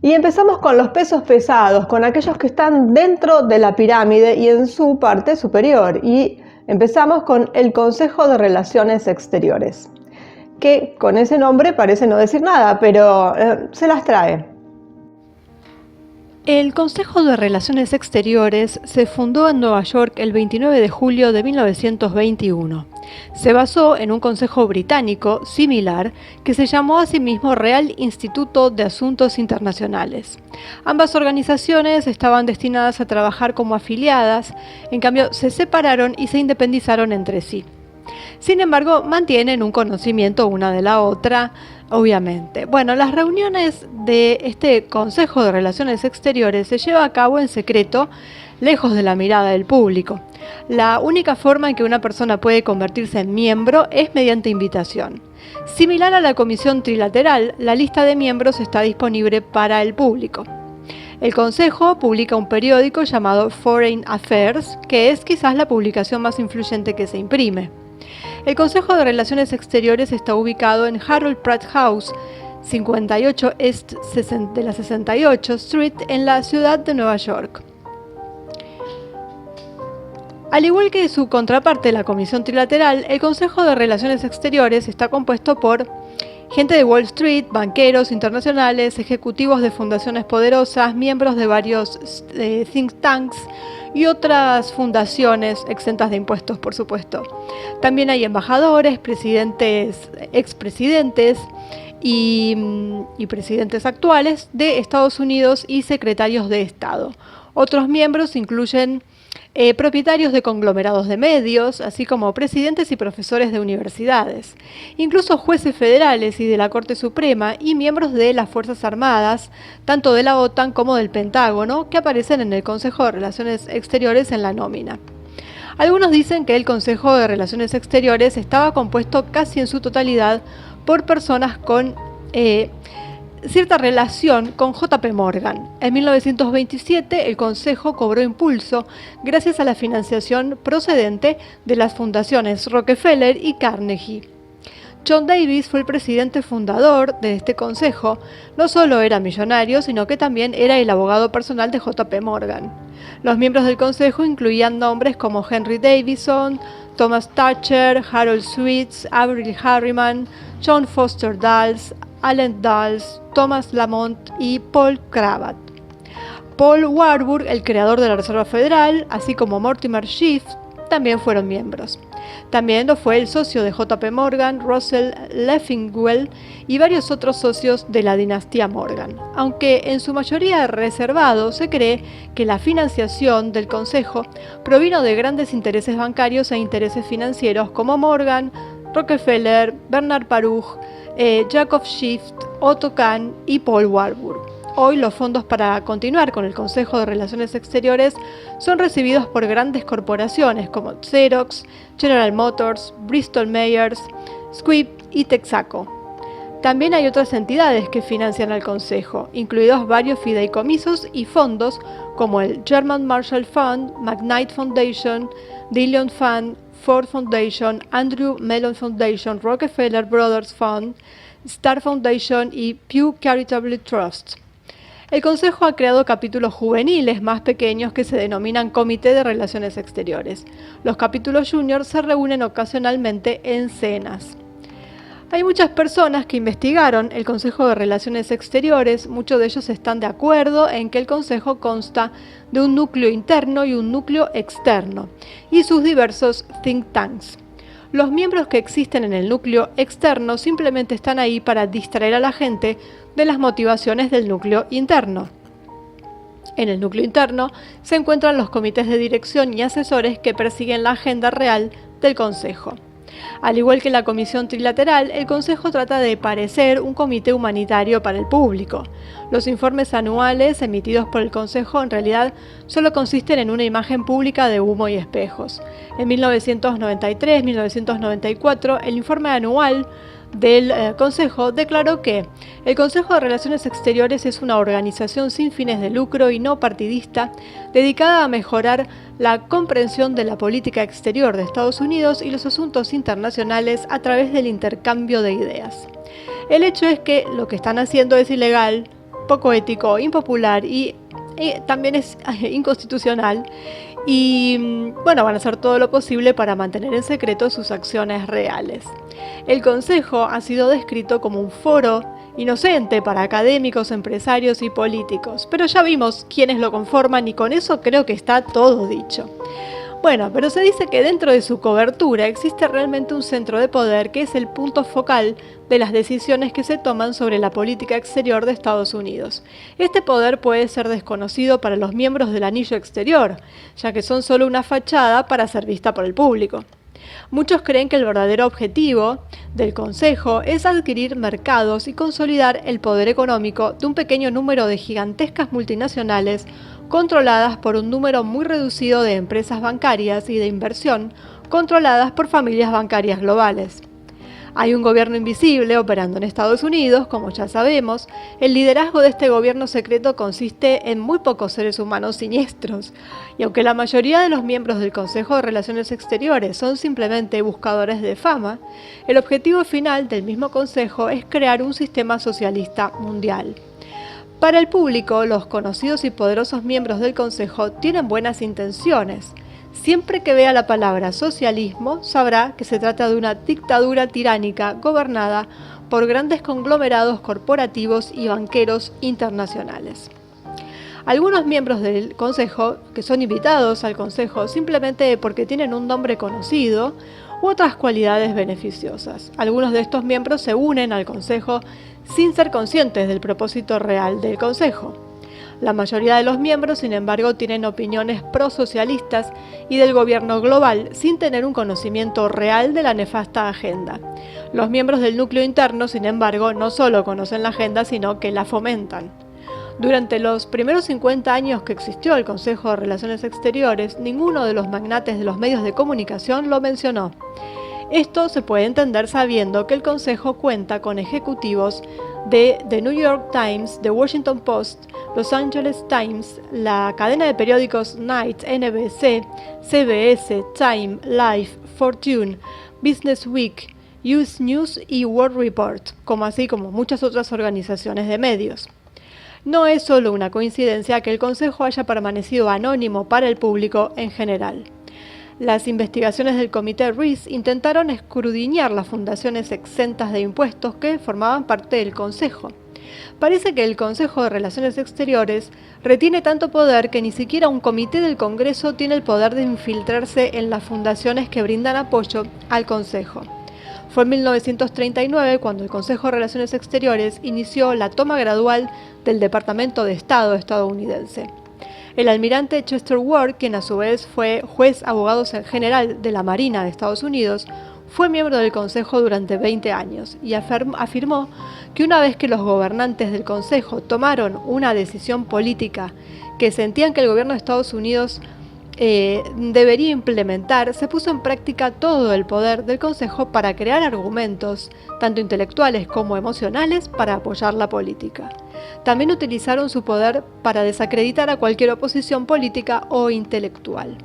Y empezamos con los pesos pesados, con aquellos que están dentro de la pirámide y en su parte superior. Y empezamos con el Consejo de Relaciones Exteriores, que con ese nombre parece no decir nada, pero se las trae. El Consejo de Relaciones Exteriores se fundó en Nueva York el 29 de julio de 1921. Se basó en un consejo británico similar que se llamó a sí mismo Real Instituto de Asuntos Internacionales. Ambas organizaciones estaban destinadas a trabajar como afiliadas, en cambio se separaron y se independizaron entre sí. Sin embargo, mantienen un conocimiento una de la otra, obviamente. Bueno, las reuniones de este Consejo de Relaciones Exteriores se llevan a cabo en secreto, lejos de la mirada del público. La única forma en que una persona puede convertirse en miembro es mediante invitación. Similar a la Comisión Trilateral, la lista de miembros está disponible para el público. El Consejo publica un periódico llamado Foreign Affairs, que es quizás la publicación más influyente que se imprime. El Consejo de Relaciones Exteriores está ubicado en Harold Pratt House, 58 East de la 68 Street, en la ciudad de Nueva York. Al igual que su contraparte, la Comisión Trilateral, el Consejo de Relaciones Exteriores está compuesto por gente de Wall Street, banqueros internacionales, ejecutivos de fundaciones poderosas, miembros de varios think tanks y otras fundaciones exentas de impuestos, por supuesto. También hay embajadores, presidentes, expresidentes y presidentes actuales de Estados Unidos y secretarios de Estado. Otros miembros incluyen propietarios de conglomerados de medios, así como presidentes y profesores de universidades, incluso jueces federales y de la Corte Suprema y miembros de las Fuerzas Armadas, tanto de la OTAN como del Pentágono, que aparecen en el Consejo de Relaciones Exteriores en la nómina. Algunos dicen que el Consejo de Relaciones Exteriores estaba compuesto casi en su totalidad por personas con cierta relación con J.P. Morgan. En 1927 el Consejo cobró impulso gracias a la financiación procedente de las fundaciones Rockefeller y Carnegie. John Davis fue el presidente fundador de este consejo. No solo era millonario, sino que también era el abogado personal de J.P. Morgan. Los miembros del consejo incluían nombres como Henry Davison, Thomas Thatcher, Harold Sweets, Avril Harriman, John Foster Dulles, Allen Dulles, Thomas Lamont y Paul Cravat. Paul Warburg, el creador de la Reserva Federal, así como Mortimer Schiff, también fueron miembros. También lo fue el socio de J.P. Morgan, Russell Leffingwell, y varios otros socios de la dinastía Morgan. Aunque en su mayoría reservado, se cree que la financiación del Consejo provino de grandes intereses bancarios e intereses financieros como Morgan, Rockefeller, Bernard Baruch, Jacob Schiff, Otto Kahn y Paul Warburg. Hoy los fondos para continuar con el Consejo de Relaciones Exteriores son recibidos por grandes corporaciones como Xerox, General Motors, Bristol Myers, Squibb y Texaco. También hay otras entidades que financian al Consejo, incluidos varios fideicomisos y fondos como el German Marshall Fund, McKnight Foundation, Dillon Fund, Ford Foundation, Andrew Mellon Foundation, Rockefeller Brothers Fund, Star Foundation y Pew Charitable Trust. El Consejo ha creado capítulos juveniles más pequeños que se denominan Comité de Relaciones Exteriores. Los capítulos juniors se reúnen ocasionalmente en cenas. Hay muchas personas que investigaron el Consejo de Relaciones Exteriores. Muchos de ellos están de acuerdo en que el Consejo consta de un núcleo interno y un núcleo externo, y sus diversos think tanks. Los miembros que existen en el núcleo externo simplemente están ahí para distraer a la gente de las motivaciones del núcleo interno. En el núcleo interno se encuentran los comités de dirección y asesores que persiguen la agenda real del Consejo. Al igual que la Comisión Trilateral, el Consejo trata de parecer un comité humanitario para el público. Los informes anuales emitidos por el Consejo en realidad solo consisten en una imagen pública de humo y espejos. En 1993-1994, el informe anual del Consejo declaró que el Consejo de Relaciones Exteriores es una organización sin fines de lucro y no partidista dedicada a mejorar la comprensión de la política exterior de Estados Unidos y los asuntos internacionales a través del intercambio de ideas. El hecho es que lo que están haciendo es ilegal, poco ético, impopular y también es inconstitucional. Y bueno, van a hacer todo lo posible para mantener en secreto sus acciones reales. El Consejo ha sido descrito como un foro inocente para académicos, empresarios y políticos, pero ya vimos quiénes lo conforman y con eso creo que está todo dicho. Bueno, pero se dice que dentro de su cobertura existe realmente un centro de poder que es el punto focal de las decisiones que se toman sobre la política exterior de Estados Unidos. Este poder puede ser desconocido para los miembros del anillo exterior, ya que son solo una fachada para ser vista por el público. Muchos creen que el verdadero objetivo del Consejo es adquirir mercados y consolidar el poder económico de un pequeño número de gigantescas multinacionales controladas por un número muy reducido de empresas bancarias y de inversión controladas por familias bancarias globales. Hay un gobierno invisible operando en Estados Unidos, como ya sabemos. El liderazgo de este gobierno secreto consiste en muy pocos seres humanos siniestros. Y aunque la mayoría de los miembros del Consejo de Relaciones Exteriores son simplemente buscadores de fama, el objetivo final del mismo Consejo es crear un sistema socialista mundial. Para el público, los conocidos y poderosos miembros del Consejo tienen buenas intenciones. Siempre que vea la palabra socialismo, sabrá que se trata de una dictadura tiránica gobernada por grandes conglomerados corporativos y banqueros internacionales. Algunos miembros del Consejo, que son invitados al Consejo simplemente porque tienen un nombre conocido u otras cualidades beneficiosas. Algunos de estos miembros se unen al Consejo sin ser conscientes del propósito real del Consejo. La mayoría de los miembros, sin embargo, tienen opiniones prosocialistas y del gobierno global sin tener un conocimiento real de la nefasta agenda. Los miembros del núcleo interno, sin embargo, no solo conocen la agenda, sino que la fomentan. Durante los primeros 50 años que existió el Consejo de Relaciones Exteriores, ninguno de los magnates de los medios de comunicación lo mencionó. Esto se puede entender sabiendo que el Consejo cuenta con ejecutivos de The New York Times, The Washington Post, Los Angeles Times, la cadena de periódicos Knight, NBC, CBS, Time, Life, Fortune, Business Week, US News y World Report, así como muchas otras organizaciones de medios. No es solo una coincidencia que el Consejo haya permanecido anónimo para el público en general. Las investigaciones del Comité Reece intentaron escudriñar las fundaciones exentas de impuestos que formaban parte del Consejo. Parece que el Consejo de Relaciones Exteriores retiene tanto poder que ni siquiera un comité del Congreso tiene el poder de infiltrarse en las fundaciones que brindan apoyo al Consejo. Fue en 1939 cuando el Consejo de Relaciones Exteriores inició la toma gradual del Departamento de Estado estadounidense. El almirante Chester Ward, quien a su vez fue juez abogado general de la Marina de Estados Unidos, fue miembro del Consejo durante 20 años y afirmó que una vez que los gobernantes del Consejo tomaron una decisión política que sentían que el gobierno de Estados Unidos debería implementar, se puso en práctica todo el poder del Consejo para crear argumentos, tanto intelectuales como emocionales, para apoyar la política. También utilizaron su poder para desacreditar a cualquier oposición política o intelectual.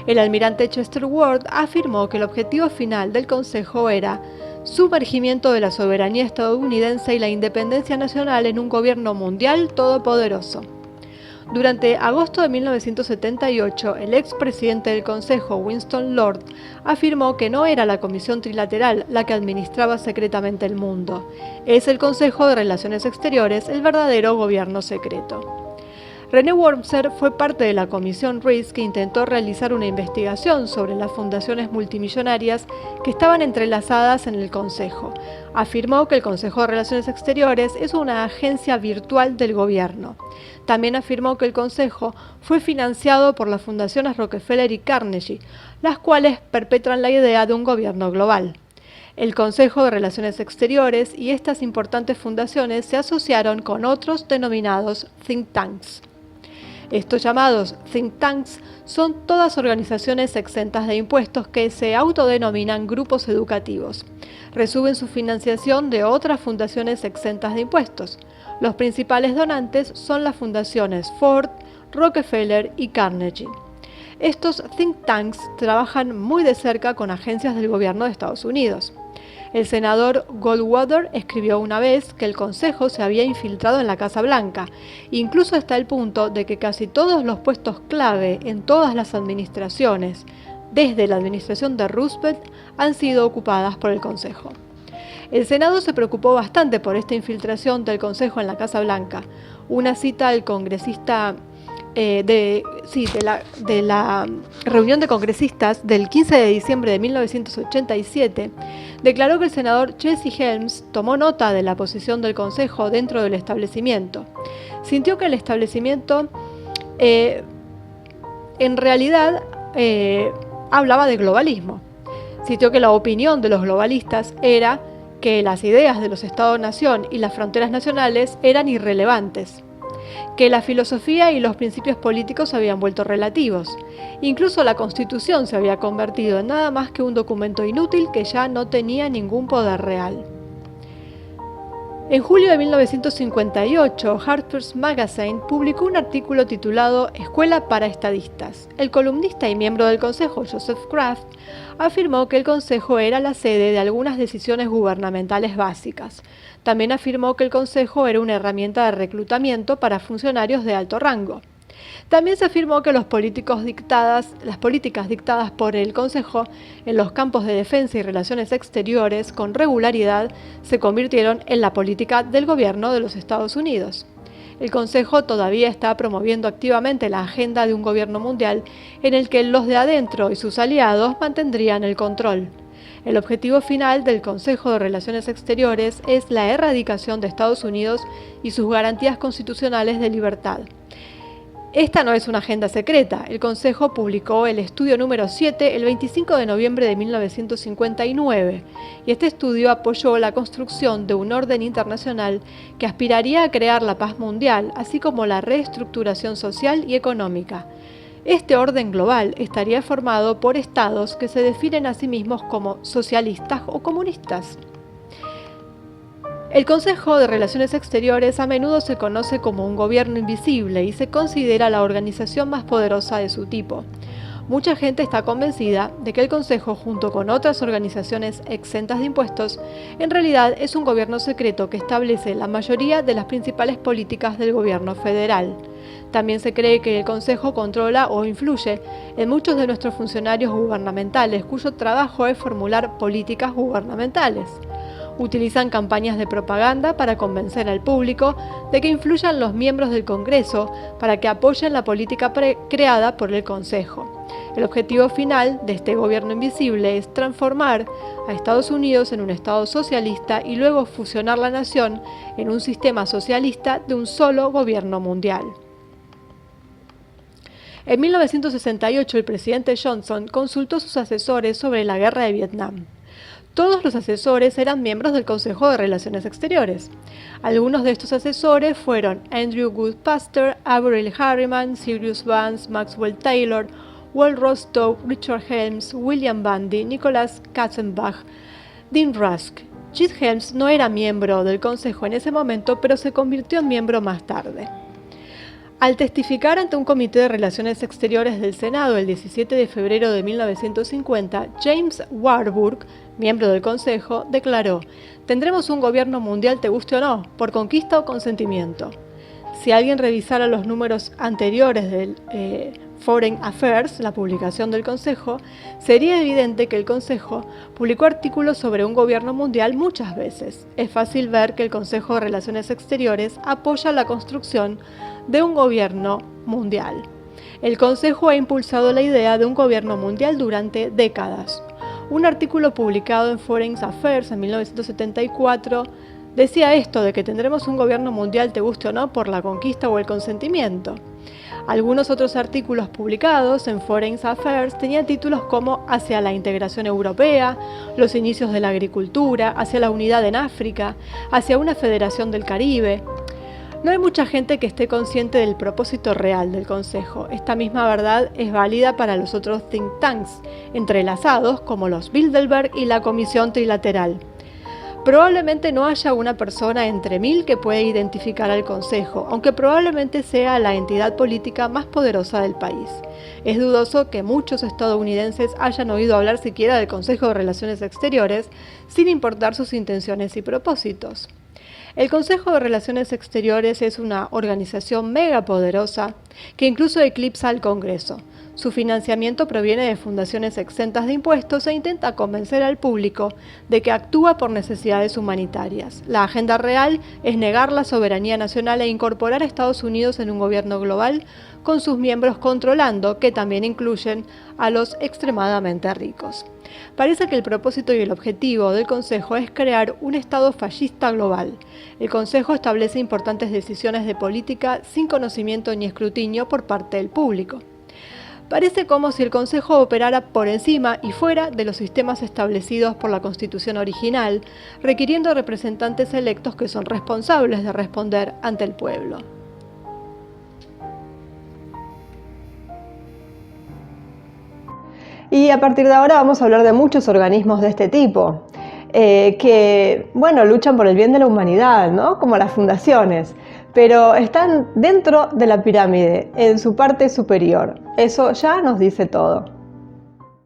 El almirante Chester Ward afirmó que el objetivo final del Consejo era sumergimiento de la soberanía estadounidense y la independencia nacional en un gobierno mundial todopoderoso. Durante agosto de 1978, el expresidente del Consejo, Winston Lord, afirmó que no era la Comisión Trilateral la que administraba secretamente el mundo. Es el Consejo de Relaciones Exteriores el verdadero gobierno secreto. René Wormser fue parte de la Comisión Reece que intentó realizar una investigación sobre las fundaciones multimillonarias que estaban entrelazadas en el Consejo. Afirmó que el Consejo de Relaciones Exteriores es una agencia virtual del gobierno. También afirmó que el Consejo fue financiado por las fundaciones Rockefeller y Carnegie, las cuales perpetran la idea de un gobierno global. El Consejo de Relaciones Exteriores y estas importantes fundaciones se asociaron con otros denominados think tanks. Estos llamados think tanks son todas organizaciones exentas de impuestos que se autodenominan grupos educativos. Reciben su financiación de otras fundaciones exentas de impuestos. Los principales donantes son las fundaciones Ford, Rockefeller y Carnegie. Estos think tanks trabajan muy de cerca con agencias del gobierno de Estados Unidos. El senador Goldwater escribió una vez que el Consejo se había infiltrado en la Casa Blanca, incluso hasta el punto de que casi todos los puestos clave en todas las administraciones, desde la administración de Roosevelt, han sido ocupadas por el Consejo. El Senado se preocupó bastante por esta infiltración del Consejo en la Casa Blanca. Una cita al congresista de la reunión de congresistas del 15 de diciembre de 1987, declaró que el senador Jesse Helms tomó nota de la posición del Consejo dentro del establecimiento. Sintió que el establecimiento en realidad hablaba de globalismo. Sintió que la opinión de los globalistas era que las ideas de los Estados-nación y las fronteras nacionales eran irrelevantes, que la filosofía y los principios políticos se habían vuelto relativos. Incluso la Constitución se había convertido en nada más que un documento inútil que ya no tenía ningún poder real. En julio de 1958, Harper's Magazine publicó un artículo titulado Escuela para Estadistas. El columnista y miembro del Consejo, Joseph Kraft, afirmó que el Consejo era la sede de algunas decisiones gubernamentales básicas. También afirmó que el Consejo era una herramienta de reclutamiento para funcionarios de alto rango. También se afirmó que las políticas dictadas por el Consejo en los campos de defensa y relaciones exteriores con regularidad se convirtieron en la política del gobierno de los Estados Unidos. El Consejo todavía está promoviendo activamente la agenda de un gobierno mundial en el que los de adentro y sus aliados mantendrían el control. El objetivo final del Consejo de Relaciones Exteriores es la erradicación de Estados Unidos y sus garantías constitucionales de libertad. Esta no es una agenda secreta. El Consejo publicó el estudio número 7 el 25 de noviembre de 1959 y este estudio apoyó la construcción de un orden internacional que aspiraría a crear la paz mundial, así como la reestructuración social y económica. Este orden global estaría formado por estados que se definen a sí mismos como socialistas o comunistas. El Consejo de Relaciones Exteriores a menudo se conoce como un gobierno invisible y se considera la organización más poderosa de su tipo. Mucha gente está convencida de que el Consejo, junto con otras organizaciones exentas de impuestos, en realidad es un gobierno secreto que establece la mayoría de las principales políticas del gobierno federal. También se cree que el Consejo controla o influye en muchos de nuestros funcionarios gubernamentales, cuyo trabajo es formular políticas gubernamentales. Utilizan campañas de propaganda para convencer al público de que influyan los miembros del Congreso para que apoyen la política creada por el Consejo. El objetivo final de este gobierno invisible es transformar a Estados Unidos en un Estado socialista y luego fusionar la nación en un sistema socialista de un solo gobierno mundial. En 1968, el presidente Johnson consultó a sus asesores sobre la guerra de Vietnam. Todos los asesores eran miembros del Consejo de Relaciones Exteriores. Algunos de estos asesores fueron Andrew Goodpaster, Averell Harriman, Cyrus Vance, Maxwell Taylor, Walt Rostow, Richard Helms, William Bundy, Nicholas Katzenbach, Dean Rusk. Chet Helms no era miembro del Consejo en ese momento, pero se convirtió en miembro más tarde. Al testificar ante un comité de Relaciones Exteriores del Senado el 17 de febrero de 1950, James Warburg, miembro del Consejo, declaró: «Tendremos un gobierno mundial, te guste o no, por conquista o consentimiento». Si alguien revisara los números anteriores del Foreign Affairs, la publicación del Consejo, sería evidente que el Consejo publicó artículos sobre un gobierno mundial muchas veces. Es fácil ver que el Consejo de Relaciones Exteriores apoya la construcción de un gobierno mundial. El Consejo ha impulsado la idea de un gobierno mundial durante décadas. Un artículo publicado en Foreign Affairs en 1974 decía esto de que tendremos un gobierno mundial, te guste o no, por la conquista o el consentimiento. Algunos otros artículos publicados en Foreign Affairs tenían títulos como Hacia la integración europea, Los inicios de la agricultura, Hacia la unidad en África, Hacia una federación del Caribe. No hay mucha gente que esté consciente del propósito real del Consejo. Esta misma verdad es válida para los otros think tanks entrelazados como los Bilderberg y la Comisión Trilateral. Probablemente no haya una persona entre 1000 que pueda identificar al Consejo, aunque probablemente sea la entidad política más poderosa del país. Es dudoso que muchos estadounidenses hayan oído hablar siquiera del Consejo de Relaciones Exteriores, sin importar sus intenciones y propósitos. El Consejo de Relaciones Exteriores es una organización megapoderosa que incluso eclipsa al Congreso. Su financiamiento proviene de fundaciones exentas de impuestos e intenta convencer al público de que actúa por necesidades humanitarias. La agenda real es negar la soberanía nacional e incorporar a Estados Unidos en un gobierno global con sus miembros controlando, que también incluyen a los extremadamente ricos. Parece que el propósito y el objetivo del Consejo es crear un Estado fascista global. El Consejo establece importantes decisiones de política sin conocimiento ni escrutinio por parte del público. Parece como si el Consejo operara por encima y fuera de los sistemas establecidos por la Constitución original, requiriendo representantes electos que son responsables de responder ante el pueblo. Y a partir de ahora vamos a hablar de muchos organismos de este tipo, que, luchan por el bien de la humanidad, ¿no? Como las fundaciones, pero están dentro de la pirámide, en su parte superior. Eso ya nos dice todo.